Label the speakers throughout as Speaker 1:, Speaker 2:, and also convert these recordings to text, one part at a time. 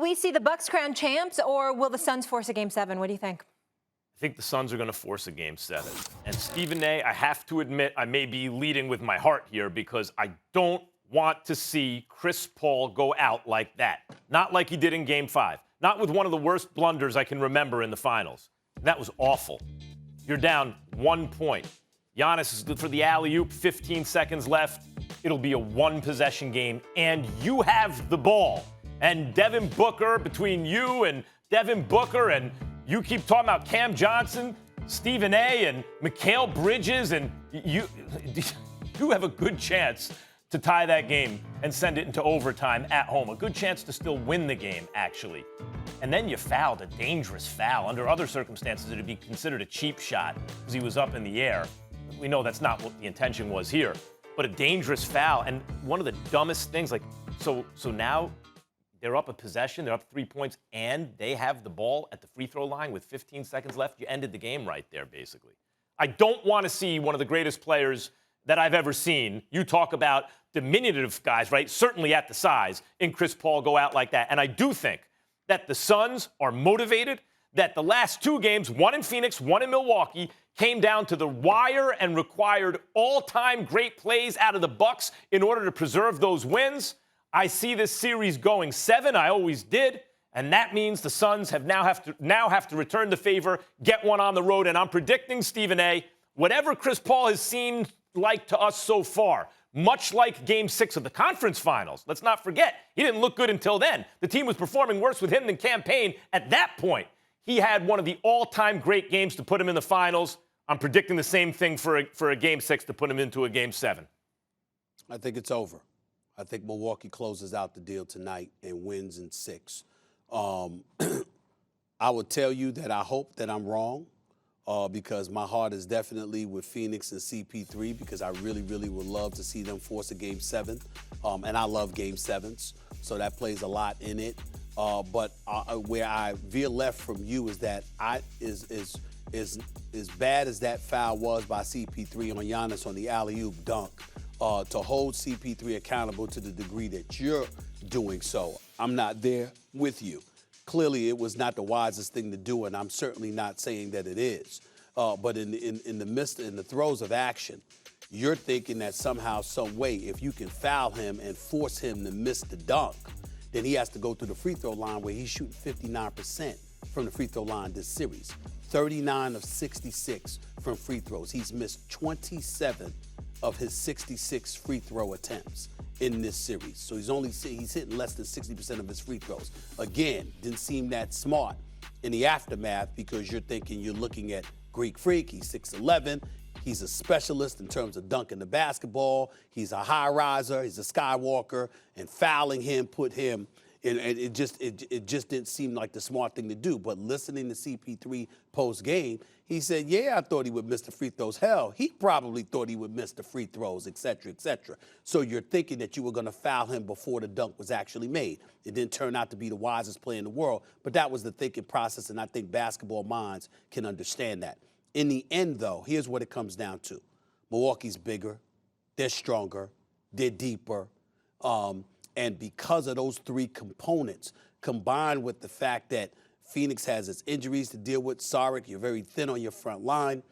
Speaker 1: we see the Bucks crowned champs, or will the Suns force a Game 7? What do you think?
Speaker 2: I think the Suns are going to force a Game 7. And Stephen A., I have to admit, I may be leading with my heart here because I don't want to see Chris Paul go out like that. Not like he did in Game 5. Not with one of the worst blunders I can remember in the finals. That was awful. You're down 1 point. Giannis is good for the alley-oop, 15 seconds left. It'll be a one-possession game, and you have the ball. And Devin Booker, between you and Devin Booker, and you keep talking about Cam Johnson, Stephen A., and Mikal Bridges, and you have a good chance to tie that game and send it into overtime at home. A good chance to still win the game, actually. And then you fouled a dangerous foul. Under other circumstances, it would be considered a cheap shot because he was up in the air. We know that's not what the intention was here. But a dangerous foul. And one of the dumbest things, so now they're up a possession, they're up 3 points, and they have the ball at the free throw line with 15 seconds left. You ended the game right there, basically. I don't want to see one of the greatest players that I've ever seen. You talk about diminutive guys, right? Certainly at the size, in Chris Paul go out like that. And I do think that the Suns are motivated, that the last two games, one in Phoenix, one in Milwaukee, came down to the wire and required all-time great plays out of the Bucks in order to preserve those wins. I see this series going 7. I always did. And that means the Suns now have to return the favor, get one on the road. And I'm predicting, Stephen A., whatever Chris Paul has seemed like to us so far, much like Game 6 of the conference finals. Let's not forget, he didn't look good until then. The team was performing worse with him than Cam Payne at that point. He had one of the all-time great games to put him in the finals. I'm predicting the same thing for a Game 6 to put him into a Game 7.
Speaker 3: I think it's over. I think Milwaukee closes out the deal tonight and wins in 6. I will tell you that I hope that I'm wrong. Because my heart is definitely with Phoenix and CP3 because I really, really would love to see them force a Game 7. And I love Game 7s, so that plays a lot in it. But where I veer left from you is that as bad as that foul was by CP3 on Giannis on the alley-oop dunk, to hold CP3 accountable to the degree that you're doing so, I'm not there with you. Clearly, it was not the wisest thing to do, and I'm certainly not saying that it is. But in the throes of action, you're thinking that somehow, some way, if you can foul him and force him to miss the dunk, then he has to go through the free throw line where he's shooting 59% from the free throw line this series. 39 of 66 from free throws. He's missed 27 of his 66 free throw attempts in this series. So he's hitting less than 60% of his free throws. Again, didn't seem that smart in the aftermath because you're thinking you're looking at Greek Freak. He's 6'11". He's a specialist in terms of dunking the basketball. He's a high riser. He's a skywalker. And fouling him put him in. It just didn't seem like the smart thing to do. But listening to CP3 post-game, he said, yeah, I thought he would miss the free throws. Hell, he probably thought he would miss the free throws, et cetera, et cetera. So you're thinking that you were going to foul him before the dunk was actually made. It didn't turn out to be the wisest play in the world, but that was the thinking process, and I think basketball minds can understand that. In the end, though, here's what it comes down to. Milwaukee's bigger, they're stronger, they're deeper, and because of those three components, combined with the fact that Phoenix has its injuries to deal with. Saric, you're very thin on your front line.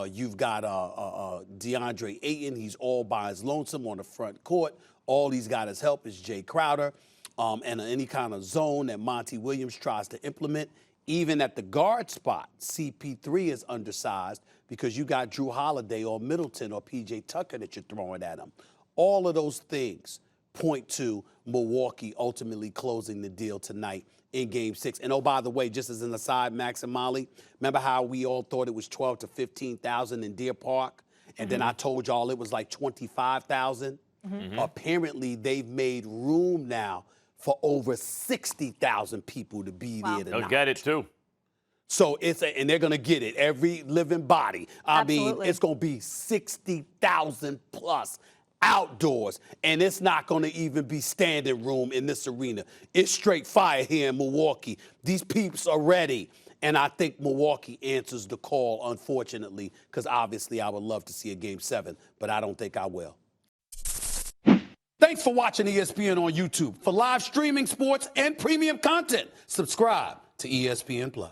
Speaker 3: You've got DeAndre Ayton. He's all by his lonesome on the front court. All he's got his help is Jay Crowder. And any kind of zone that Monty Williams tries to implement. Even at the guard spot, CP3 is undersized because you got Drew Holiday or Middleton or P.J. Tucker that you're throwing at him. All of those things point to Milwaukee ultimately closing the deal tonight in Game 6. And, oh, by the way, just as an aside, Max and Molly, remember how we all thought it was 12 to 15,000 in Deer Park? And then I told y'all it was like 25,000? Apparently, they've made room now for over 60,000 people to be there tonight.
Speaker 2: They'll get it, too.
Speaker 3: So and they're going to get it, every living body. I
Speaker 1: Absolutely.
Speaker 3: mean, it's going to be 60,000 plus outdoors, and it's not going to even be standing room in this arena. It's straight fire here in Milwaukee. These peeps are ready, and I think Milwaukee answers the call, unfortunately, because obviously I would love to see a Game 7, but I don't think I will. Thanks for watching ESPN on YouTube. For live streaming sports and premium content, subscribe to ESPN Plus.